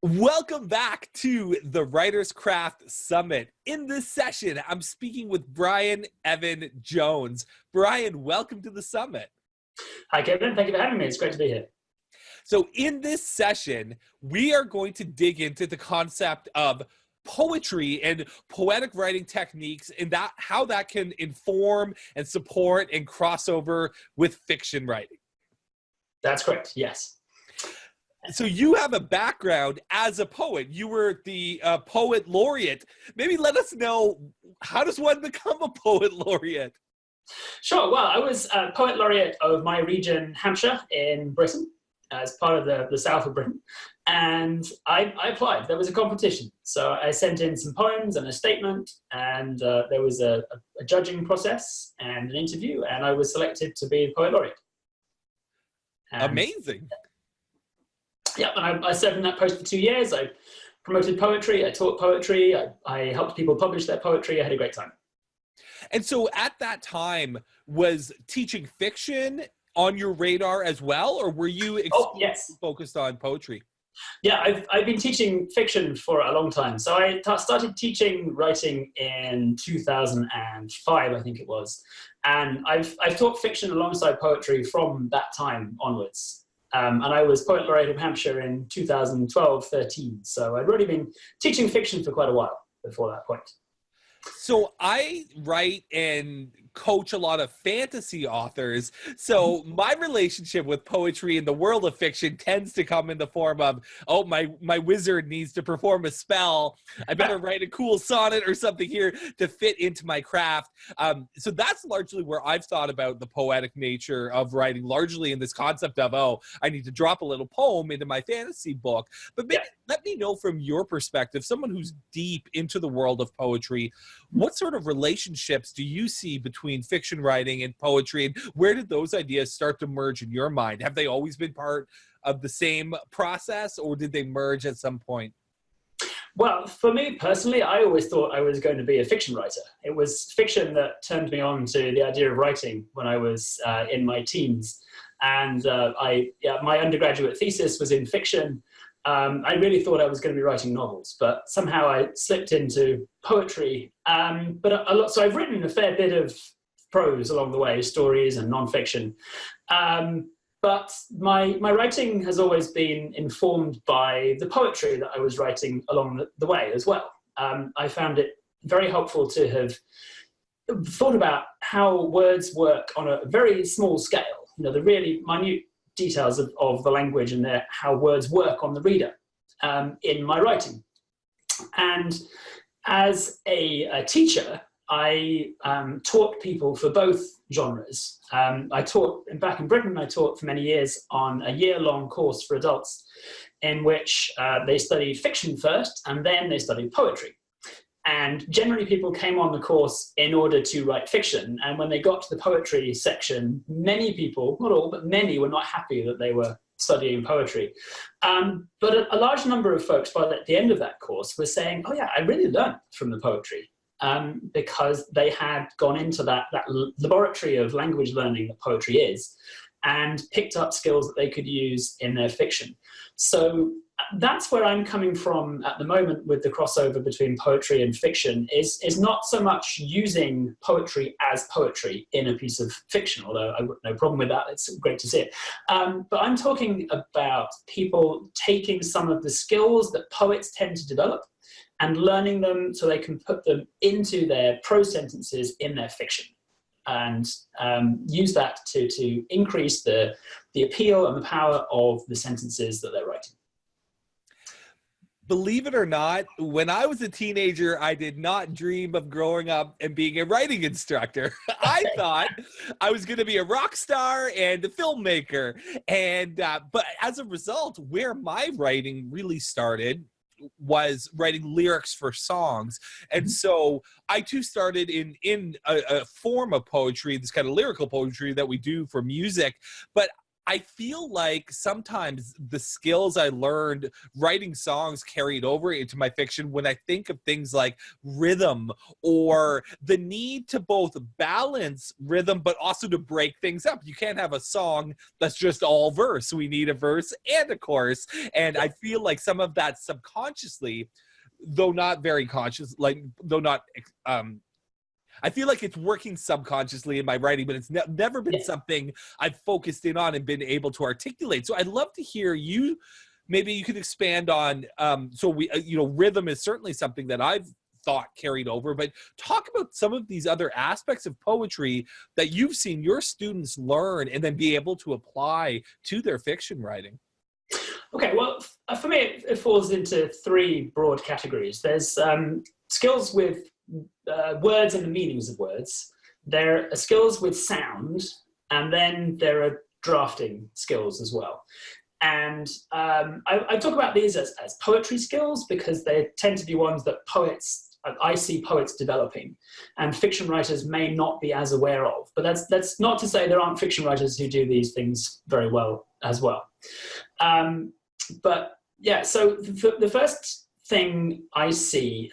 Welcome back to the Writers Craft Summit. In this session, I'm speaking with Brian Evan Jones. Brian, welcome to the summit. Hi, Kevin. Thank you for having me. It's great to be here. So in this session, we are going to dig into the concept of poetry and poetic writing techniques and how that can inform and support and cross over with fiction writing. That's correct. Yes. So you have a background as a poet. You were the poet laureate. Maybe let us know, how does one become a poet laureate? Sure. Well, I was a poet laureate of my region, Hampshire, in Britain, as part of the south of Britain. And I applied. There was a competition. So I sent in some poems and a statement, and there was a judging process and an interview, and I was selected to be the poet laureate. And amazing. Yeah, and I served in that post for 2 years. I promoted poetry, I taught poetry, I helped people publish their poetry. I had a great time. And so at that time, was teaching fiction on your radar as well, or were you focused on poetry? Yeah, I've been teaching fiction for a long time. So I started teaching writing in 2005, I think it was. And I've taught fiction alongside poetry from that time onwards. And I was Poet Laureate of Hampshire in 2012-13. So I'd already been teaching fiction for quite a while before that point. So I write and coach a lot of fantasy authors. So my relationship with poetry in the world of fiction tends to come in the form of, oh, my wizard needs to perform a spell. I better write a cool sonnet or something here to fit into my craft. So that's largely where I've thought about the poetic nature of writing, largely in this concept of, oh, I need to drop a little poem into my fantasy book. But maybe let me know from your perspective, someone who's deep into the world of poetry, what sort of relationships do you see between fiction writing and poetry, and where did those ideas start to merge in your mind? Have they always been part of the same process, or did they merge at some point? Well, for me personally, I always thought I was going to be a fiction writer. It was fiction that turned me on to the idea of writing when I was in my teens. And my undergraduate thesis was in fiction. I really thought I was going to be writing novels, but somehow I slipped into poetry. So I've written a fair bit of prose along the way, stories and nonfiction. But my writing has always been informed by the poetry that I was writing along the way as well. I found it very helpful to have thought about how words work on a very small scale, the really minute details of the language and how words work on the reader in my writing. And as a teacher, I taught people for both genres. Back in Britain, I taught for many years on a year-long course for adults in which they studied fiction first and then they studied poetry. And generally people came on the course in order to write fiction. And when they got to the poetry section, many people, not all, but many were not happy that they were studying poetry. But a large number of folks by the end of that course were saying, oh yeah, I really learned from the poetry. Because they had gone into that laboratory of language learning that poetry is and picked up skills that they could use in their fiction. So that's where I'm coming from at the moment with the crossover between poetry and fiction is not so much using poetry as poetry in a piece of fiction, although I've got no problem with that. It's great to see it. But I'm talking about people taking some of the skills that poets tend to develop and learning them so they can put them into their prose sentences in their fiction and use that to increase the appeal and the power of the sentences that they're writing. Believe it or not, when I was a teenager, I did not dream of growing up and being a writing instructor. I thought I was going to be a rock star and a filmmaker. And but as a result, where my writing really started was writing lyrics for songs. And so I too started in a form of poetry, this kind of lyrical poetry that we do for music. But I feel like sometimes the skills I learned writing songs carried over into my fiction when I think of things like rhythm or the need to both balance rhythm but also to break things up. You can't have a song that's just all verse. We need a verse and a chorus. And I feel like some of that subconsciously, though not very conscious, like though not I feel like it's working subconsciously in my writing, but it's never been something I've focused in on and been able to articulate. So I'd love to hear you. Maybe you could expand on. So we, rhythm is certainly something that I've thought carried over, but talk about some of these other aspects of poetry that you've seen your students learn and then be able to apply to their fiction writing. Okay, well, for me, it falls into three broad categories. There's skills with words and the meanings of words. There are skills with sound, and then there are drafting skills as well. And I talk about these as poetry skills because they tend to be ones that I see poets developing, and fiction writers may not be as aware of. But that's not to say there aren't fiction writers who do these things very well as well. But yeah, so the first thing I see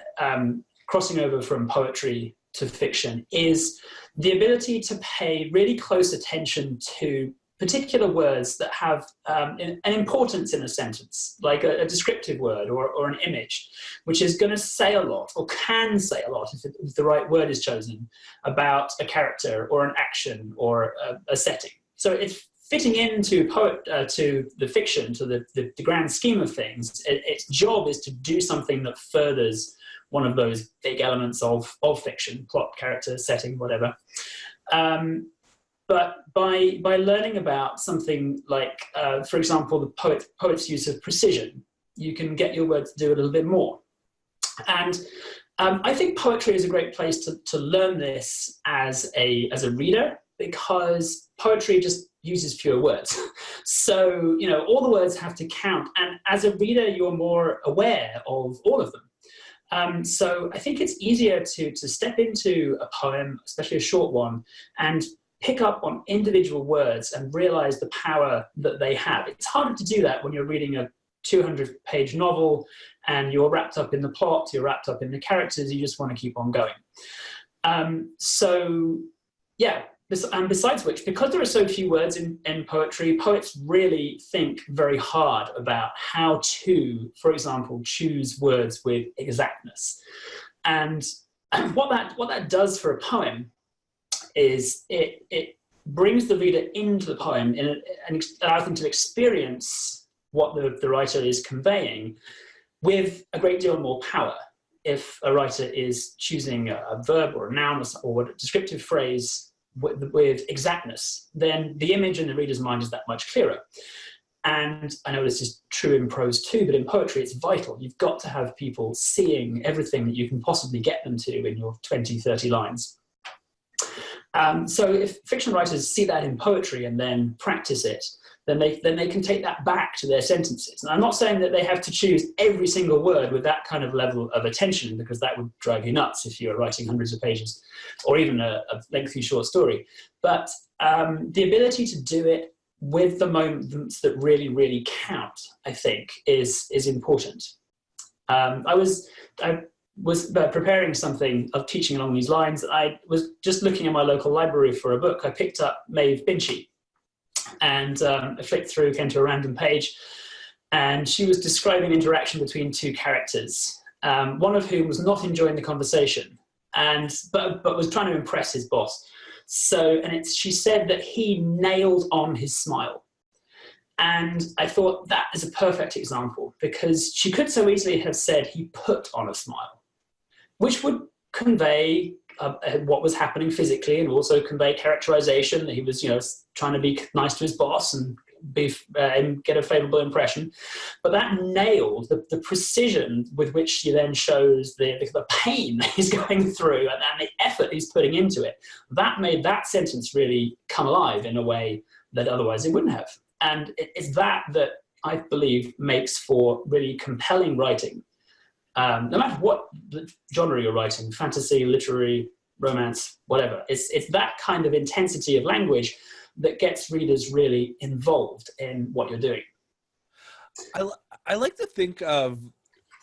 crossing over from poetry to fiction is the ability to pay really close attention to particular words that have an importance in a sentence, like a descriptive word or an image, which is going to say a lot or can say a lot if the right word is chosen about a character or an action or a setting. So it's fitting into to the fiction, to the grand scheme of things. Its job is to do something that furthers one of those big elements of fiction: plot, character, setting, whatever. But by learning about something like, for example, the poet's use of precision, you can get your words to do a little bit more. And I think poetry is a great place to learn this as a reader, because poetry just uses fewer words. So, all the words have to count. And as a reader, you're more aware of all of them. So I think it's easier to step into a poem, especially a short one, and pick up on individual words and realize the power that they have. It's harder to do that when you're reading a 200-page novel and you're wrapped up in the plot, you're wrapped up in the characters, you just want to keep on going. So yeah, and besides which, because there are so few words in poetry, poets really think very hard about how to, for example, choose words with exactness. And what that does for a poem is it brings the reader into the poem and allows them to experience what the writer is conveying with a great deal more power. If a writer is choosing a verb or a noun or a descriptive phrase with exactness, then the image in the reader's mind is that much clearer. And I know this is true in prose too, but in poetry it's vital. You've got to have people seeing everything that you can possibly get them to in your 20, 30 lines. So if fiction writers see that in poetry and then practice it, then they can take that back to their sentences. And I'm not saying that they have to choose every single word with that kind of level of attention, because that would drive you nuts if you're writing hundreds of pages or even a lengthy short story. But the ability to do it with the moments that really, really count, I think, is important. I was preparing something of teaching along these lines. I was just looking in my local library for a book. I picked up Maeve Binchy, and I flicked through, came to a random page, and she was describing interaction between two characters, one of whom was not enjoying the conversation, but was trying to impress his boss. So, she said that he nailed on his smile. And I thought that is a perfect example, because she could so easily have said he put on a smile, which would convey what was happening physically and also convey characterization, that he was, trying to be nice to his boss and get a favorable impression. But that nailed the precision with which she then shows the pain that he's going through and the effort he's putting into it. That made that sentence really come alive in a way that otherwise it wouldn't have. And it's that I believe makes for really compelling writing. No matter what genre you're writing, fantasy, literary, romance, whatever, it's that kind of intensity of language that gets readers really involved in what you're doing. I like to think of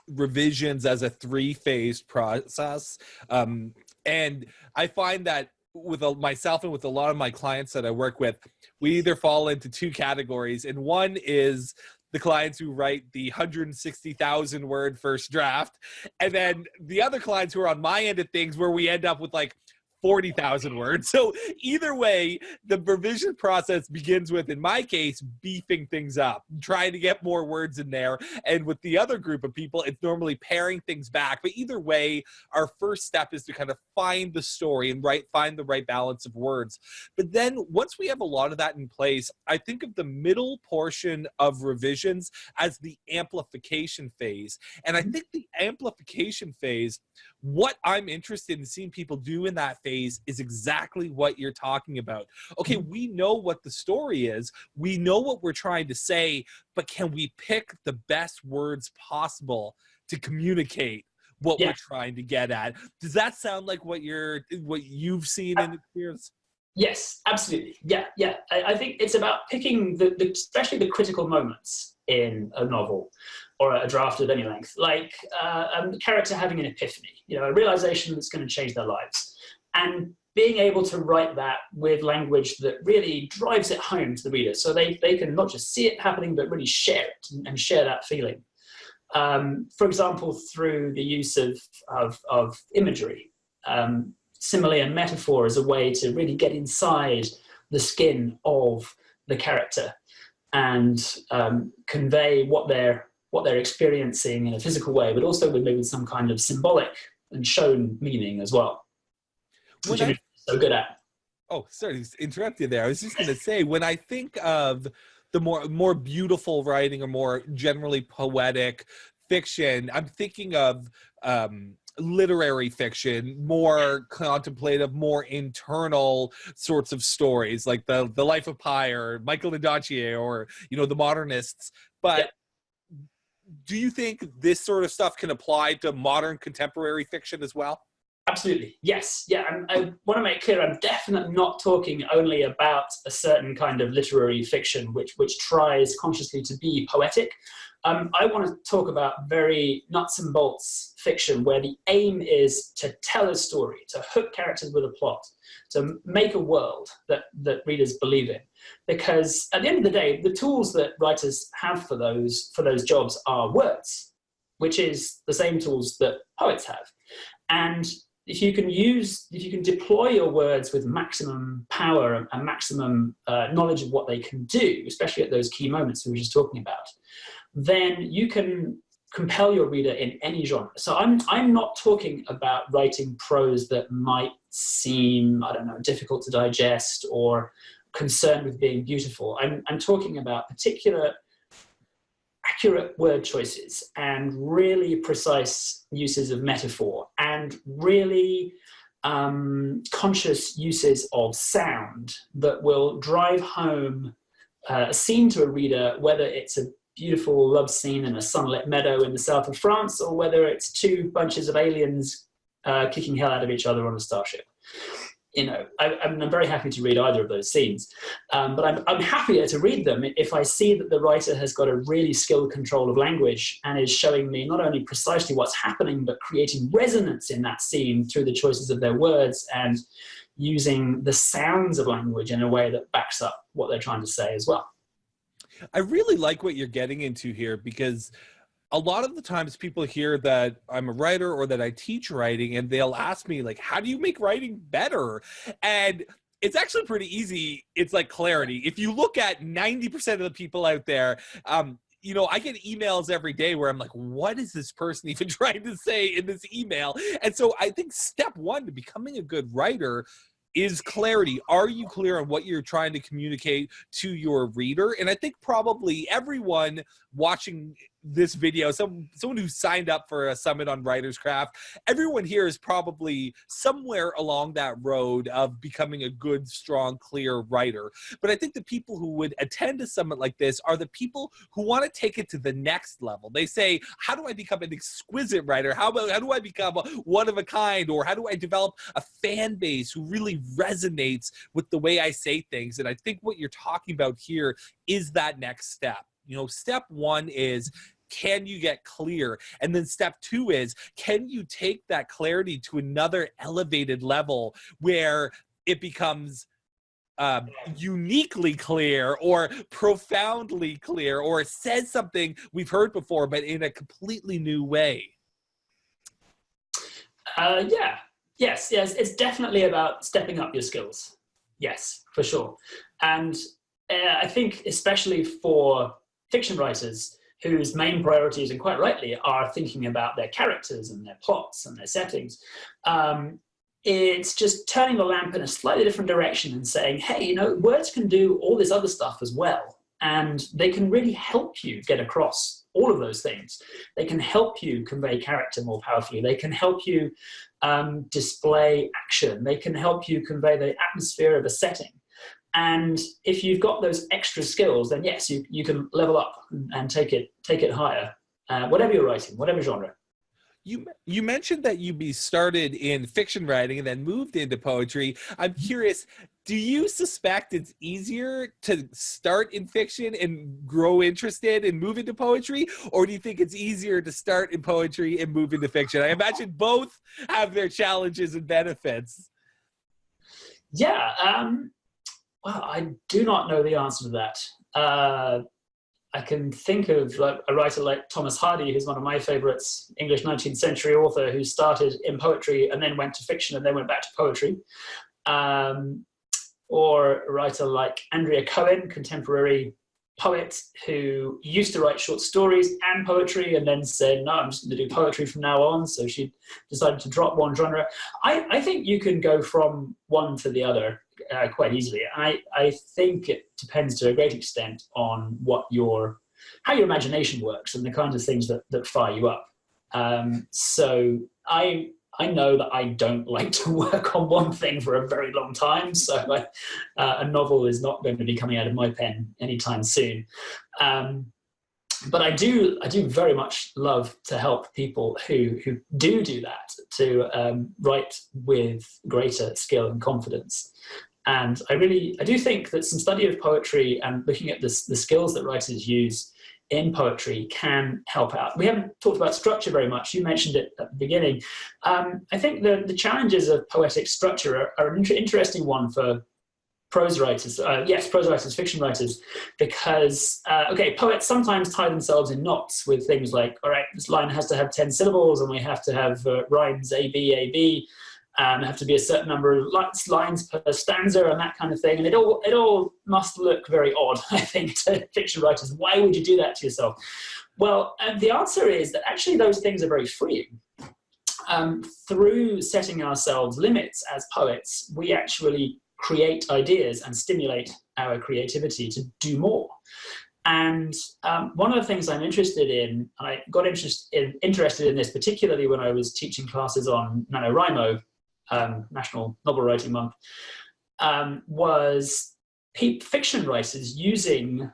revisions as a three-phase process. And I find that with myself and with a lot of my clients that I work with, we either fall into two categories. And one is the clients who write the 160,000 word first draft. And then the other clients who are on my end of things where we end up with like 40,000 words. So either way, the revision process begins with, in my case, beefing things up, trying to get more words in there. And with the other group of people, it's normally paring things back. But either way, our first step is to kind of find the story and find the right balance of words. But then once we have a lot of that in place, I think of the middle portion of revisions as the amplification phase. And I think the amplification phase, what I'm interested in seeing people do in that phase is exactly what you're talking about. Okay, we know what the story is. We know what we're trying to say, but can we pick the best words possible to communicate what we're trying to get at? Does that sound like what you've seen in experience? Yes, absolutely. Yeah. I think it's about picking especially the critical moments in a novel or a draft of any length, like a character having an epiphany, a realization that's going to change their lives, and being able to write that with language that really drives it home to the reader, so they can not just see it happening, but really share it and share that feeling. For example, through the use of imagery, simile and metaphor as a way to really get inside the skin of the character and convey what they're experiencing in a physical way, but also with maybe some kind of symbolic and shown meaning as well, which I'm so good at. Oh, sorry to interrupt you there. I was just going to say, when I think of the more beautiful writing or more generally poetic fiction, I'm thinking of literary fiction, more contemplative, more internal sorts of stories, like the Life of Pi or Michael Ondaatje or the modernists. But do you think this sort of stuff can apply to modern contemporary fiction as well? Absolutely, yes. Yeah, I want to make clear, I'm definitely not talking only about a certain kind of literary fiction which tries consciously to be poetic. I want to talk about very nuts and bolts fiction where the aim is to tell a story, to hook characters with a plot, to make a world that readers believe in. Because at the end of the day, the tools that writers have for those jobs are words, which is the same tools that poets have. And if you can deploy your words with maximum power and maximum knowledge of what they can do, especially at those key moments we were just talking about, then you can compel your reader in any genre. So I'm not talking about writing prose that might seem, difficult to digest or concerned with being beautiful. I'm talking about particular accurate word choices and really precise uses of metaphor and really conscious uses of sound that will drive home a scene to a reader, whether it's a beautiful love scene in a sunlit meadow in the south of France or whether it's two bunches of aliens kicking hell out of each other on a starship. I'm very happy to read either of those scenes, but I'm happier to read them if I see that the writer has got a really skilled control of language and is showing me not only precisely what's happening, but creating resonance in that scene through the choices of their words and using the sounds of language in a way that backs up what they're trying to say as well. I really like what you're getting into here, because a lot of the times people hear that I'm a writer or that I teach writing and they'll ask me, like, how do you make writing better? And it's actually pretty easy. It's like clarity. If you look at 90% of the people out there, I get emails every day where I'm like, what is this person even trying to say in this email? And so I think step one to becoming a good writer is clarity. Are you clear on what you're trying to communicate to your reader? And I think probably everyone watching this video, someone who signed up for a summit on writer's craft, everyone here is probably somewhere along that road of becoming a good, strong, clear writer. But I think the people who would attend a summit like this are the people who want to take it to the next level. They say, how do I become an exquisite writer? How do I become one of a kind? Or how do I develop a fan base who really resonates with the way I say things? And I think what you're talking about here is that next step. You know, step one is, can you get clear? And then step two is, can you take that clarity to another elevated level where it becomes uniquely clear or profoundly clear, or says something we've heard before but in a completely new way? Yes, it's definitely about stepping up your skills. Yes, for sure. And I think especially for fiction writers whose main priorities, and quite rightly, are thinking about their characters and their plots and their settings, it's just turning the lamp in a slightly different direction and saying, hey, you know, words can do all this other stuff as well. And they can really help you get across all of those things. They can help you convey character more powerfully. They can help you display action. They can help you convey the atmosphere of a setting. And if you've got those extra skills, then yes, you can level up and take it higher, whatever you're writing, whatever genre. You mentioned that you started in fiction writing and then moved into poetry. I'm curious, do you suspect it's easier to start in fiction and grow interested and move into poetry? Or do you think it's easier to start in poetry and move into fiction? I imagine both have their challenges and benefits. Yeah, well, I do not know the answer to that. I can think of a writer like Thomas Hardy, who's one of my favorites, English 19th century author, who started in poetry and then went to fiction and then went back to poetry. Or a writer like Andrea Cohen, contemporary poet, who used to write short stories and poetry and then said, no, I'm just going to do poetry from now on. So she decided to drop one genre. I think you can go from one to the other quite easily. I think it depends to a great extent on how your imagination works and the kinds of things that fire you up. So I know that I don't like to work on one thing for a very long time, so a novel is not going to be coming out of my pen anytime soon. But I do very much love to help people who do that, to write with greater skill and confidence. And I do think that some study of poetry and looking at the skills that writers use in poetry can help out. We haven't talked about structure very much. You mentioned it at the beginning. I think the challenges of poetic structure are an interesting one for prose writers. Yes, prose writers, fiction writers, because, poets sometimes tie themselves in knots with things like, all right, this line has to have 10 syllables and we have to have rhymes A, B, A, B. There have to be a certain number of lines per stanza and that kind of thing. And it all must look very odd, I think, to fiction writers. Why would you do that to yourself? Well, the answer is that actually those things are very freeing. Through setting ourselves limits as poets, we actually create ideas and stimulate our creativity to do more. And one of the things I'm interested in, I got interested in this particularly when I was teaching classes on NaNoWriMo, National Novel Writing Month, was fiction writers using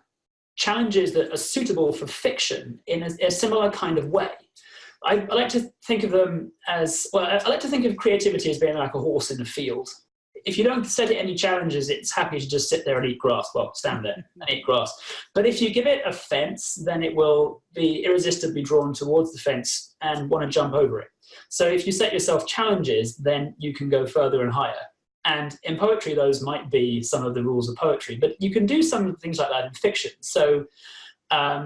challenges that are suitable for fiction in a similar kind of way. I like to think of them as, well, I like to think of creativity as being like a horse in a field. If you don't set it any challenges, it's happy to just sit there and eat grass. Well, stand there and eat grass. But if you give it a fence, then it will be irresistibly drawn towards the fence and want to jump over it. So if you set yourself challenges, then you can go further and higher. And in poetry, those might be some of the rules of poetry, but you can do some things like that in fiction. So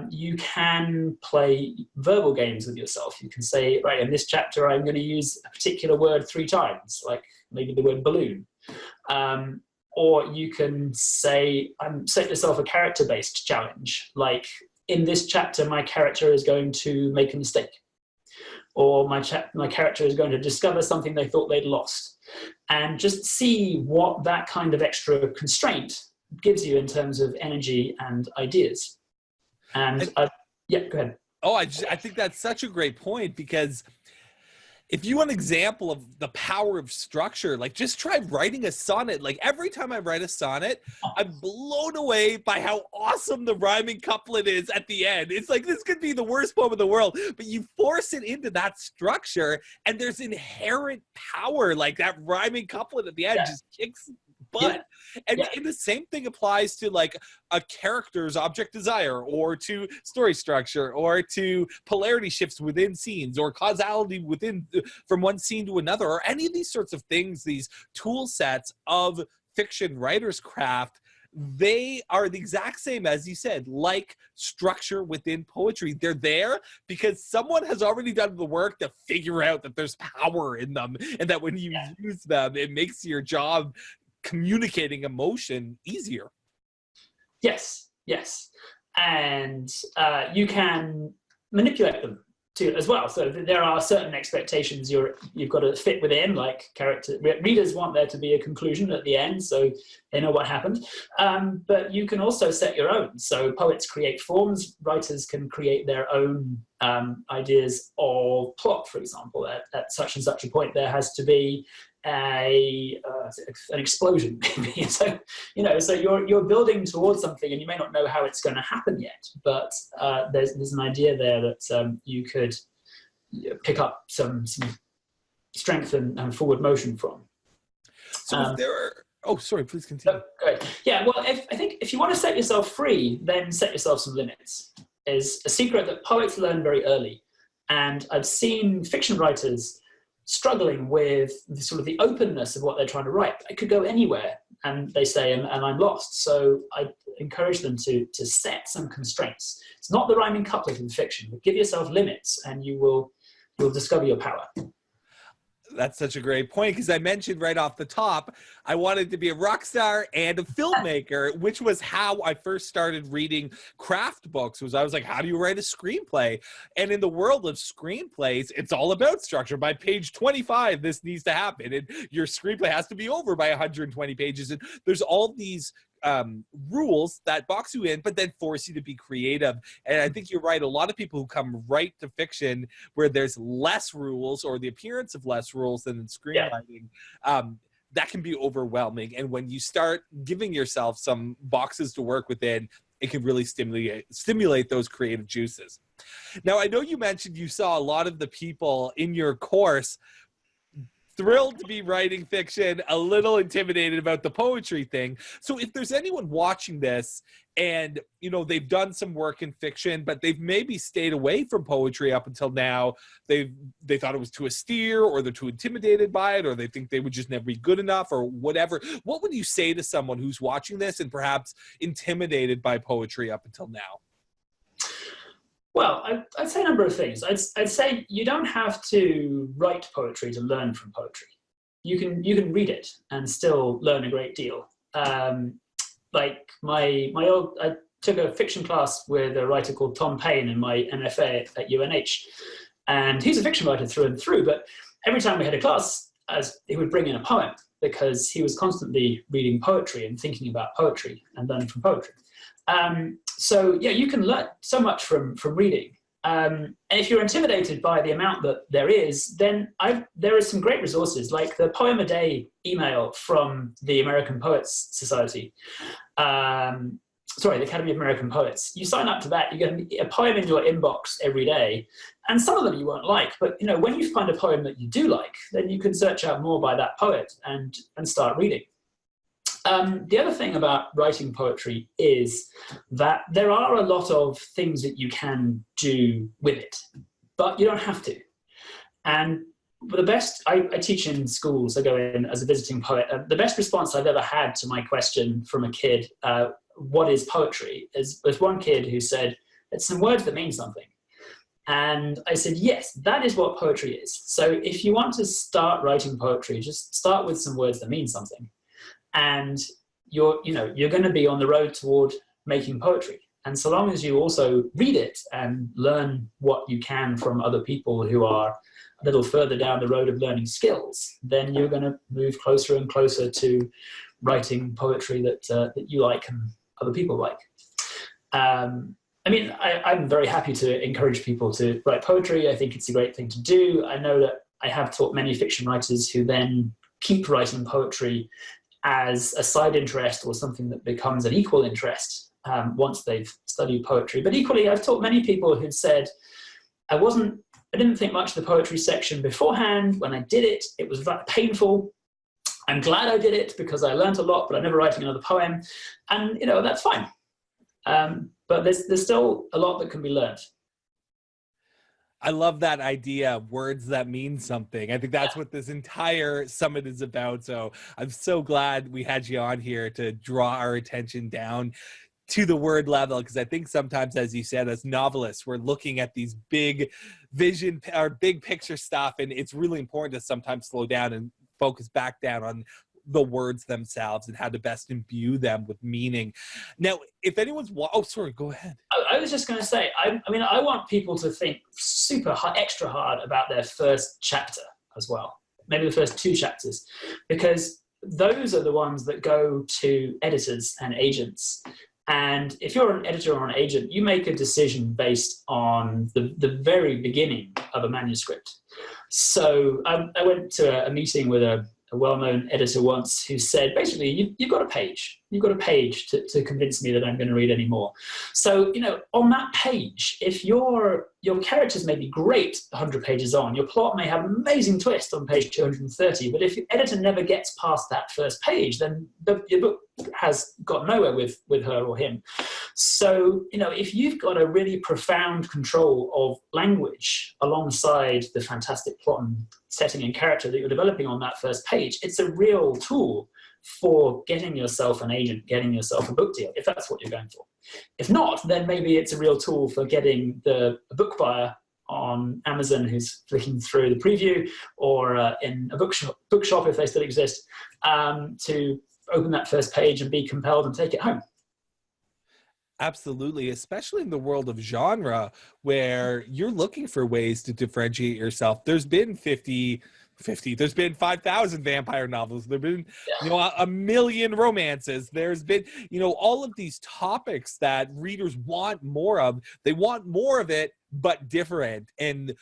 you can play verbal games with yourself. You can say, right, in this chapter, I'm going to use a particular word 3 times, like maybe the word balloon. Or you can say, set yourself a character-based challenge, like in this chapter, my character is going to make a mistake. Or my character is going to discover something they thought they'd lost. And just see what that kind of extra constraint gives you in terms of energy and ideas. And yeah, go ahead. Oh, I think that's such a great point, because if you want an example of the power of structure, like just try writing a sonnet. Like every time I write a sonnet, I'm blown away by how awesome the rhyming couplet is at the end. It's like, this could be the worst poem in the world, but you force it into that structure and there's inherent power. Like that rhyming couplet at the end Yeah. just kicks Yeah. butt. And the same thing applies to like a character's object desire, or to story structure, or to polarity shifts within scenes, or causality within from one scene to another, or any of these sorts of things. These tool sets of fiction writer's craft, they are the exact same, as you said, like structure within poetry. They're there because someone has already done the work to figure out that there's power in them, and that when you use them, it makes your job communicating emotion easier. Yes, yes. And you can manipulate them too as well. So there are certain expectations you've got to fit within, like readers want there to be a conclusion at the end, so they know what happened. But you can also set your own. So poets create forms, writers can create their own ideas of plot. For example, at such and such a point, there has to be an explosion. So so you're building towards something, and you may not know how it's going to happen yet, but there's an idea there that you could pick up some strength and forward motion from. So if there are, oh, sorry, please continue. Great. Yeah, well, I think if you want to set yourself free, then set yourself some limits. Is a secret that poets learn very early, and I've seen fiction writers struggling with sort of the openness of what they're trying to write. It could go anywhere, and they say, and I'm lost. So I encourage them to set some constraints. It's not the rhyming couplet in fiction, but give yourself limits, and you'll discover your power. That's such a great point, because I mentioned right off the top, I wanted to be a rock star and a filmmaker, which was how I first started reading craft books. I was like, how do you write a screenplay? And in the world of screenplays, it's all about structure. By page 25, this needs to happen, and your screenplay has to be over by 120 pages. And there's all these rules that box you in, but then force you to be creative. And I think you're right. A lot of people who come right to fiction where there's less rules, or the appearance of less rules than in screenwriting, that can be overwhelming. And when you start giving yourself some boxes to work within, it can really stimulate those creative juices. Now, I know you mentioned you saw a lot of the people in your course thrilled to be writing fiction, a little intimidated about the poetry thing. So if there's anyone watching this and, they've done some work in fiction, but they've maybe stayed away from poetry up until now, they thought it was too austere, or they're too intimidated by it, or they think they would just never be good enough, or whatever, what would you say to someone who's watching this and perhaps intimidated by poetry up until now? Well, I'd say a number of things. I'd say you don't have to write poetry to learn from poetry. You can read it and still learn a great deal. Like I took a fiction class with a writer called Tom Payne in my MFA at UNH, and he's a fiction writer through and through. But every time we had a class, he would bring in a poem, because he was constantly reading poetry and thinking about poetry and learning from poetry. So yeah, you can learn so much from reading. And if you're intimidated by the amount that there is, then there are some great resources, like the Poem a Day email from the American Poets Society. The Academy of American Poets. You sign up to that, you get a poem in your inbox every day, and some of them you won't like, but when you find a poem that you do like, then you can search out more by that poet and start reading. The other thing about writing poetry is that there are a lot of things that you can do with it, but you don't have to. And the best, I teach in schools, I go in as a visiting poet. The best response I've ever had to my question from a kid, what is poetry, there's one kid who said, it's some words that mean something. And I said, yes, that is what poetry is. So if you want to start writing poetry, just start with some words that mean something. And you're going to be on the road toward making poetry. And so long as you also read it and learn what you can from other people who are a little further down the road of learning skills, then you're going to move closer and closer to writing poetry that you like and other people like. And I mean, I'm very happy to encourage people to write poetry. I think it's a great thing to do. I know that I have taught many fiction writers who then keep writing poetry as a side interest or something that becomes an equal interest once they've studied poetry. But equally, I've taught many people who've said, I didn't think much of the poetry section beforehand. When I did it, it was painful. I'm glad I did it because I learned a lot, but I'm never writing another poem. And, that's fine. But there's still a lot that can be learned. I love that idea of words that mean something. I think that's what this entire summit is about. So I'm so glad we had you on here to draw our attention down to the word level, because I think sometimes, as you said, as novelists, we're looking at these big vision or big picture stuff, and it's really important to sometimes slow down and focus back down on the words themselves and how to best imbue them with meaning. Now, if anyone's oh, sorry, go ahead. I was just going to say, I want people to think extra hard about their first chapter as well, maybe the first 2 chapters, because those are the ones that go to editors and agents. And if you're an editor or an agent, you make a decision based on the very beginning of a manuscript. So I went to a meeting with a well-known editor once who said, basically, you've got a page. You've got a page to convince me that I'm going to read any more. So, on that page, if your characters may be great 100 pages on, your plot may have an amazing twist on page 230, but if your editor never gets past that first page, then your book has got nowhere with her or him. So, if you've got a really profound control of language alongside the fantastic plot and setting and character that you're developing on that first page, it's a real tool for getting yourself an agent, getting yourself a book deal, if that's what you're going for. If not, then maybe it's a real tool for getting a book buyer on Amazon who's flicking through the preview, or in a bookshop if they still exist, to open that first page and be compelled and take it home. Absolutely, especially in the world of genre where you're looking for ways to differentiate yourself. There's been 50, there's been 5,000 vampire novels. There've been, a million romances. There's been, all of these topics that readers want more of. They want more of it, but different, and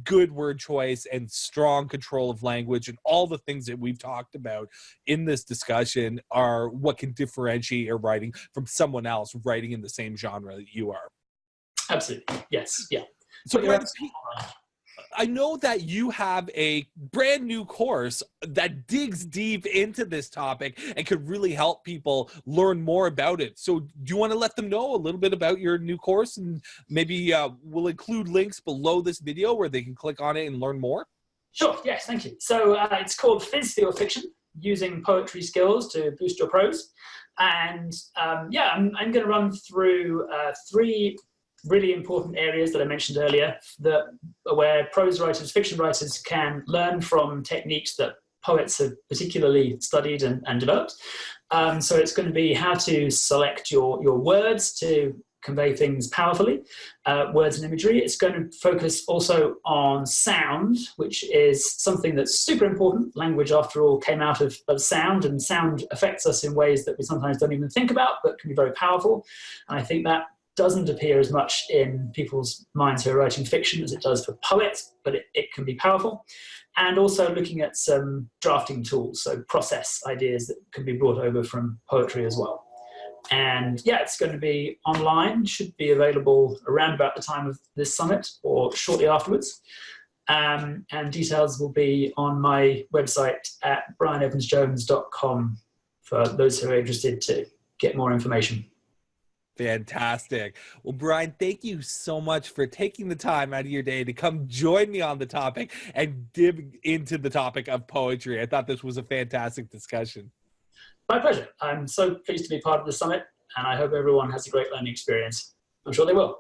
good word choice and strong control of language and all the things that we've talked about in this discussion are what can differentiate your writing from someone else writing in the same genre that you are. Absolutely. Yes. Yeah. So I know that you have a brand new course that digs deep into this topic and could really help people learn more about it. So do you want to let them know a little bit about your new course? And maybe we'll include links below this video where they can click on it and learn more? Sure, yes, thank you. So it's called Fizz for Your Fiction, using poetry skills to boost your prose. And I'm going to run through 3 really important areas that I mentioned earlier, where prose writers, fiction writers can learn from techniques that poets have particularly studied and developed. So it's going to be how to select your words to convey things powerfully, words and imagery. It's going to focus also on sound, which is something that's super important. Language, after all, came out of sound, and sound affects us in ways that we sometimes don't even think about, but can be very powerful. And I think that doesn't appear as much in people's minds who are writing fiction as it does for poets, but it can be powerful. And also looking at some drafting tools, so process ideas that can be brought over from poetry as well. And it's going to be online, should be available around about the time of this summit or shortly afterwards. And details will be on my website at brianevansjones.com for those who are interested to get more information. Fantastic. Well, Brian, thank you so much for taking the time out of your day to come join me on the topic and dig into the topic of poetry. I thought this was a fantastic discussion. My pleasure. I'm so pleased to be part of the summit, and I hope everyone has a great learning experience. I'm sure they will.